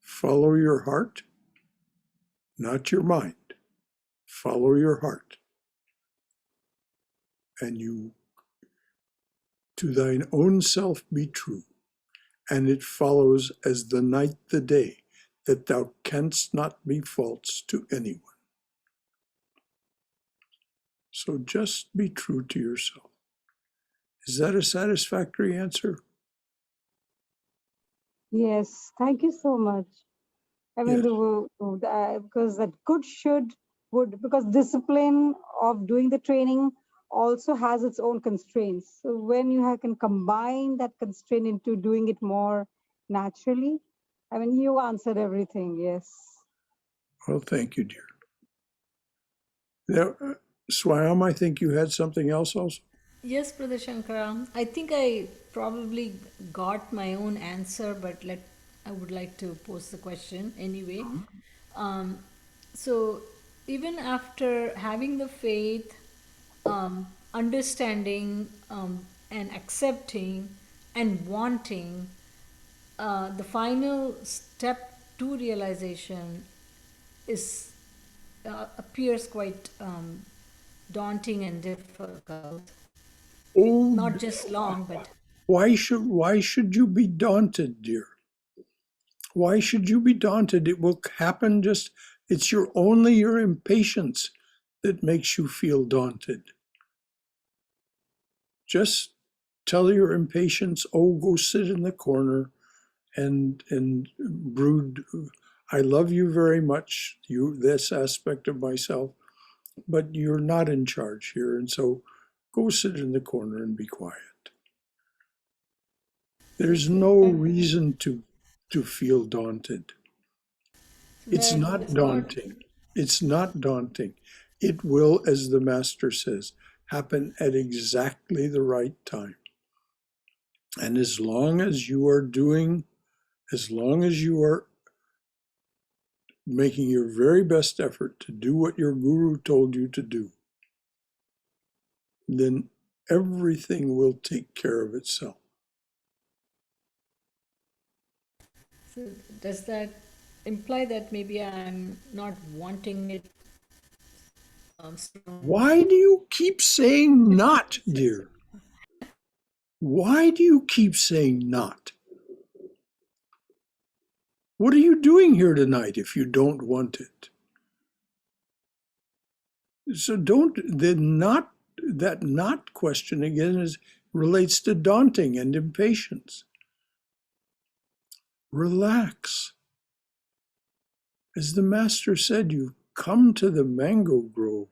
Follow your heart, not your mind. Follow your heart. And you, to thine own self be true. And it follows as the night the day, that thou canst not be false to anyone. So just be true to yourself. Is that a satisfactory answer? Yes, thank you so much. I mean, Yes. because that could, should, would, because discipline of doing the training also has its own constraints. So when you can combine that constraint into doing it more naturally, I mean, you answered everything. Yes. Well, thank you, dear. Now, Swam, I think you had something else also. Yes, Brother Shankara. I think I probably got my own answer, but I would like to pose the question anyway. Um, so even after having the faith, understanding, and accepting and wanting, the final step to realization is appears quite daunting and difficult. Oh, Not just long, but why should you be daunted, dear? Why should you be daunted? It will happen. It's only your impatience that makes you feel daunted. Just tell your impatience, oh, go sit in the corner and brood. I love you very much, this aspect of myself, but you're not in charge here, and so go sit in the corner and be quiet. There's no reason to feel daunted. It's that not is what. daunting. It's not daunting. It will, as the master says, happen at exactly the right time. And as long as you are making your very best effort to do what your guru told you to do, then everything will take care of itself. So does that imply that maybe I'm not wanting it strong? Why do you keep saying not, dear? Why do you keep saying not? What are you doing here tonight if you don't want it? So that not question again relates to daunting and impatience. Relax. As the master said, you've come to the mango grove,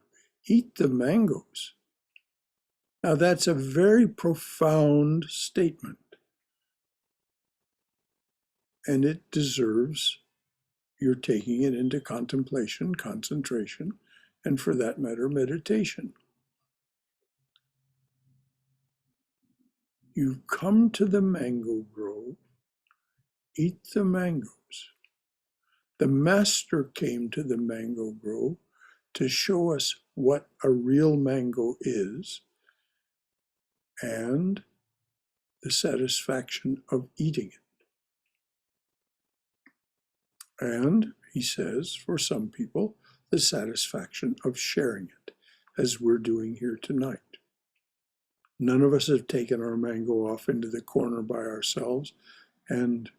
eat the mangoes. Now that's a very profound statement, and it deserves your taking it into contemplation, concentration, and for that matter, meditation. You've come to the mango grove, eat the mangoes. The master came to the mango grove to show us what a real mango is and the satisfaction of eating it. And, he says, for some people, the satisfaction of sharing it, as we're doing here tonight. None of us have taken our mango off into the corner by ourselves and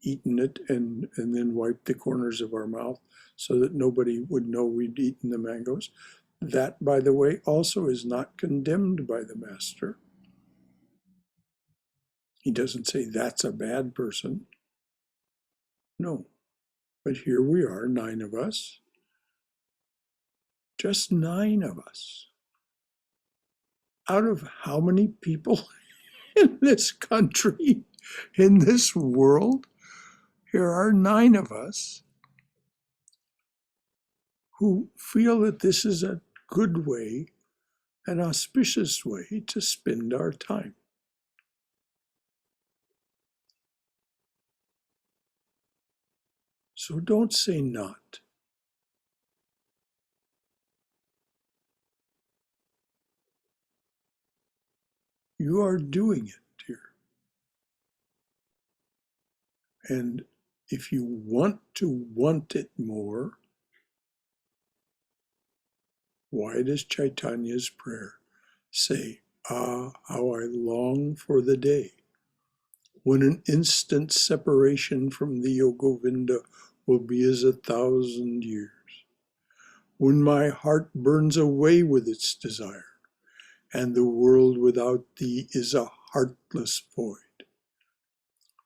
eaten it and then wiped the corners of our mouth so that nobody would know we'd eaten the mangoes. That, by the way, also is not condemned by the master. He doesn't say that's a bad person. No. But here we are, 9 of us. Just 9 of us. Out of how many people in this country, in this world? Here are 9 of us who feel that this is a good way, an auspicious way to spend our time. So don't say not. You are doing it, dear. And if you want to want it more, why does Chaitanya's prayer say, ah, how I long for the day when an instant separation from thee, O Govinda, will be as 1,000 years, when my heart burns away with its desire, and the world without thee is a heartless void.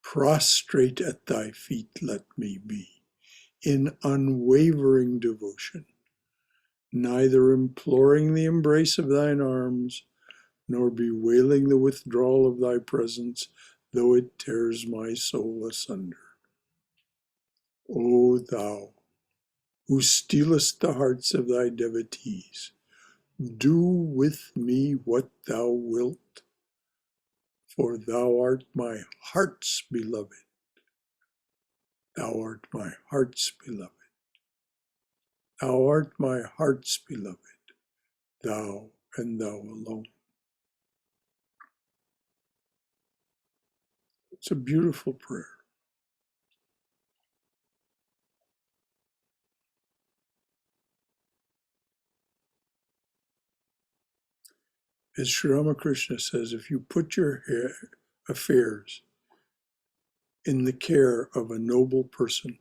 Prostrate at thy feet let me be, in unwavering devotion, neither imploring the embrace of thine arms, nor bewailing the withdrawal of thy presence, though it tears my soul asunder. O thou, who stealest the hearts of thy devotees, do with me what thou wilt, for thou art my heart's beloved. Thou art my heart's beloved. Thou art my heart's beloved, thou and thou alone. It's a beautiful prayer. As Sri Ramakrishna says, if you put your affairs in the care of a noble person,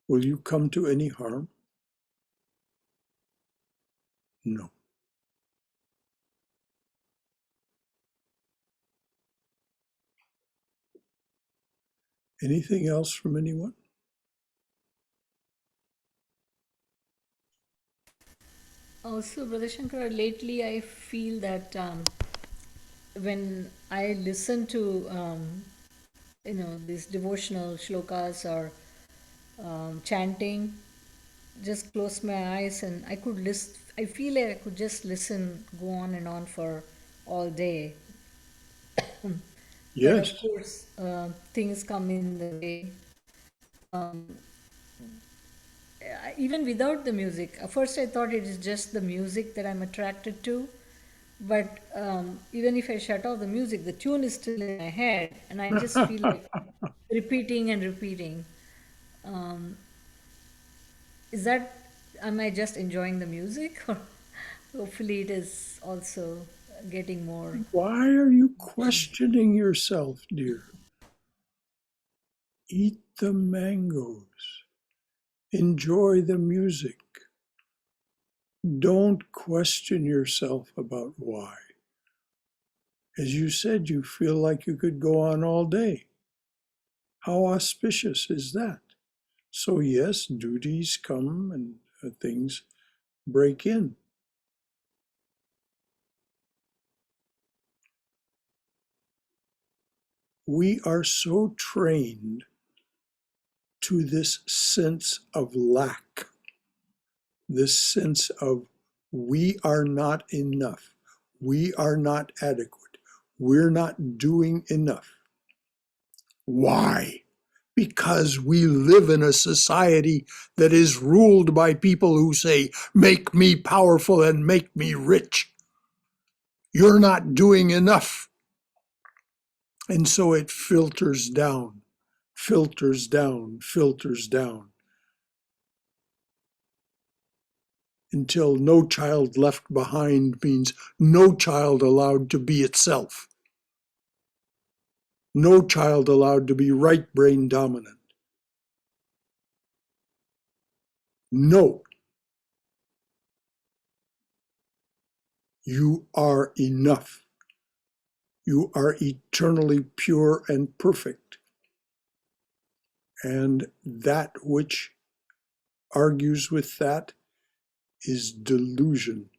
will you come to any harm? No. Anything else from anyone? Also, Brother Shankara, lately I feel that when I listen to these devotional shlokas or chanting, just close my eyes and I could listen. I feel like I could just listen, go on and on for all day. But Yes. of course, things come in the way. Even without the music, at first I thought it is just the music that I'm attracted to. But even if I shut off the music, the tune is still in my head, and I just feel like repeating and repeating. Um, is that, am I just enjoying the music? Or hopefully it is also getting more. Why are you questioning yourself, dear? Eat the mangoes. Enjoy the music. Don't question yourself about why. As you said, you feel like you could go on all day. How auspicious is that? So, yes, duties come and things break in. We are so trained to this sense of lack, this sense of we are not enough, we are not adequate, we're not doing enough. Why? Because we live in a society that is ruled by people who say, make me powerful and make me rich. You're not doing enough. And so it filters down, filters down, filters down, until no child left behind means no child allowed to be itself. No child allowed to be right brain dominant. No. You are enough. You are eternally pure and perfect. And that which argues with that is delusion.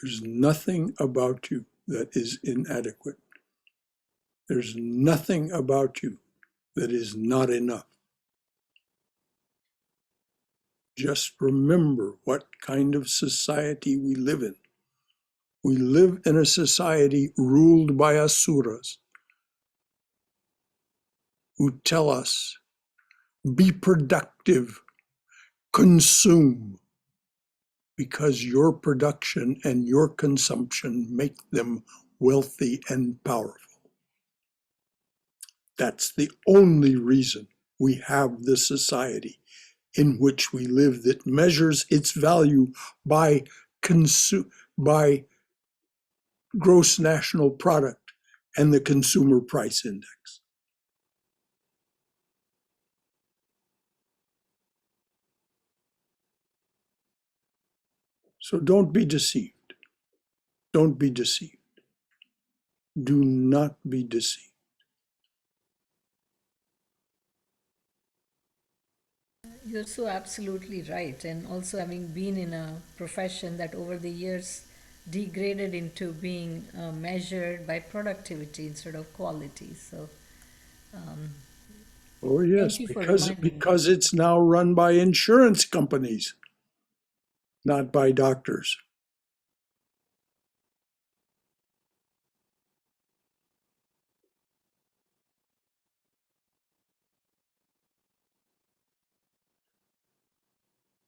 There's nothing about you that is inadequate. There's nothing about you that is not enough. Just remember what kind of society we live in. We live in a society ruled by asuras who tell us, be productive, consume, because your production and your consumption make them wealthy and powerful. That's the only reason we have the society in which we live that measures its value by by gross national product and the consumer price index. So don't be deceived. Don't be deceived. Do not be deceived. You're so absolutely right. And also, having been in a profession that over the years degraded into being measured by productivity instead of quality. So, um, Oh thank yes, you for because reminding me. it's now run by insurance companies, not by doctors.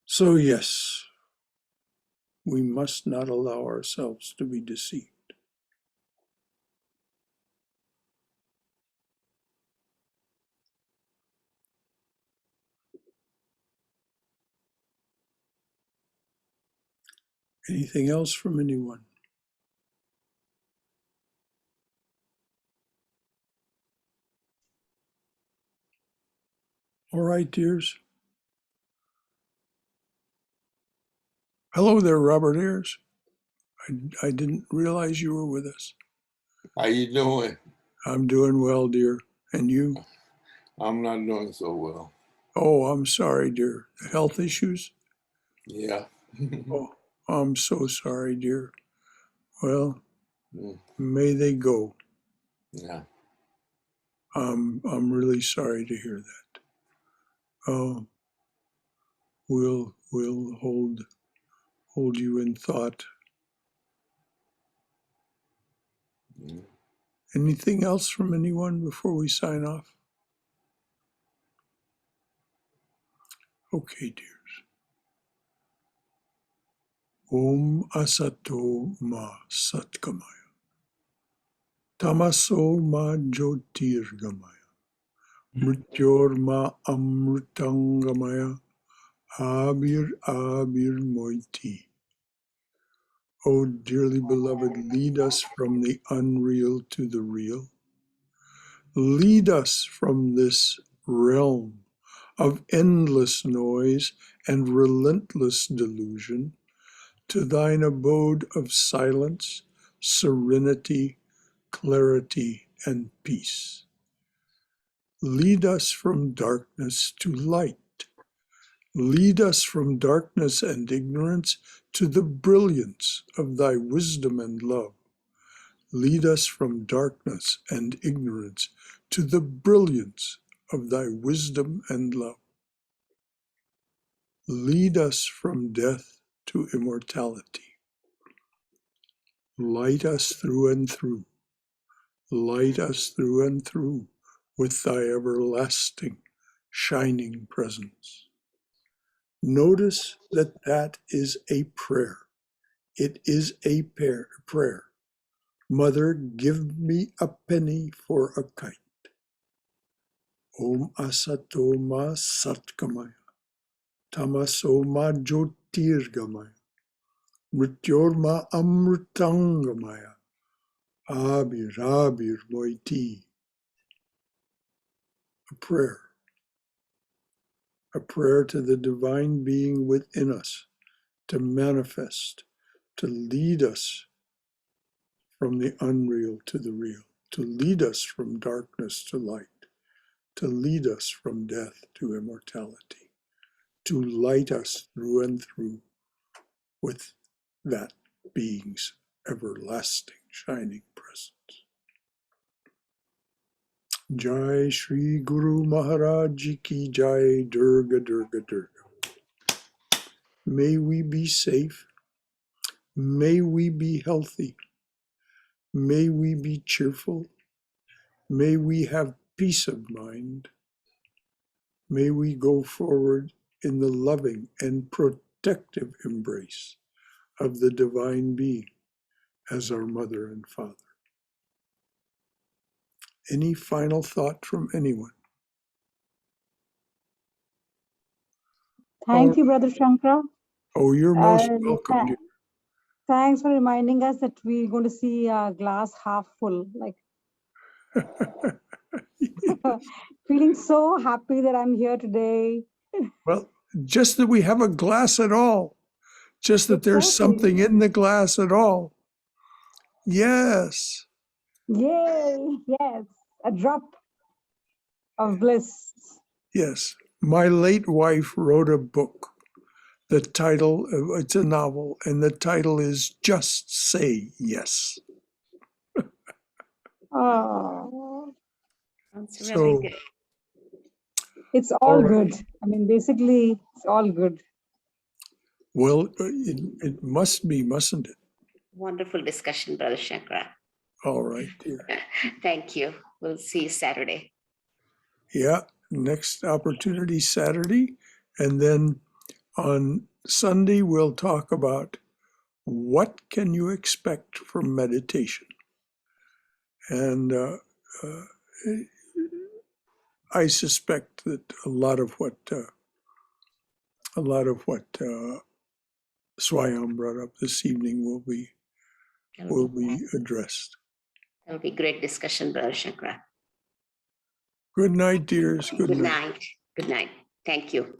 So yes, we must not allow ourselves to be deceived. Anything else from anyone? All right, dears. Hello there, Robert Ayers. I didn't realize you were with us. How you doing? I'm doing well, dear. And you? I'm not doing so well. Oh, I'm sorry, dear. Health issues? Yeah. Oh, I'm so sorry, dear. Well, Mm, may they go. yeah. I'm really sorry to hear that. Oh, we'll hold you in thought. Mm. Anything else from anyone before we sign off? Okay, dears. Om Asato Ma Satkamaya. Tamaso Ma Jyotirgamaya. Mrityor Ma Amrutangamaya. Abir Abir Moiti. O dearly beloved, lead us from the unreal to the real. Lead us from this realm of endless noise and relentless delusion to thine abode of silence, serenity, clarity, and peace. Lead us from darkness to light. Lead us from darkness and ignorance to the brilliance of thy wisdom and love. Lead us from darkness and ignorance to the brilliance of thy wisdom and love. Lead us from death to immortality. Light us through and through. Light us through and through with thy everlasting, shining presence. Notice that that is a prayer. It is a prayer. Mother, give me a penny for a kite. Om Asato Ma Satkamaya. Tamaso Ma Jyotirgamaya. Mrityorma Amrutangamaya. Abir Abir Moiti. A prayer. A prayer to the divine being within us to manifest, to lead us from the unreal to the real, to lead us from darkness to light, to lead us from death to immortality, to light us through and through with that being's everlasting shining presence. Jai Shri Guru Maharaj Ki Jai. Durga Durga Durga. May we be safe. May we be healthy. May we be cheerful. May we have peace of mind. May we go forward in the loving and protective embrace of the Divine Being as our Mother and Father. Any final thought from anyone? Thank you, Brother Shankara. Oh, you're most And welcome, dear. thanks for reminding us that we're going to see a glass half full. Like, feeling so happy that I'm here today. Well, just that we have a glass at all, just that there's Exactly. something in the glass at all. Yes, Yay! Yes, a drop of bliss. Yes. My late wife wrote a book. The title, it's a novel, and the title is Just Say Yes. Oh, That's really So, good. it's all all right. good. I mean, basically, it's all good. Well, it must be, mustn't it? Wonderful discussion, Brother Shankara. All right, dear. Thank you. We'll see you Saturday. Yeah, next opportunity Saturday. And then on Sunday, we'll talk about what can you expect from meditation. And I suspect that a lot of what Swayam brought up this evening will be addressed. That'll be great discussion, Brother Shankara. Good night, dears. Good Good night. night. Good night. Thank you.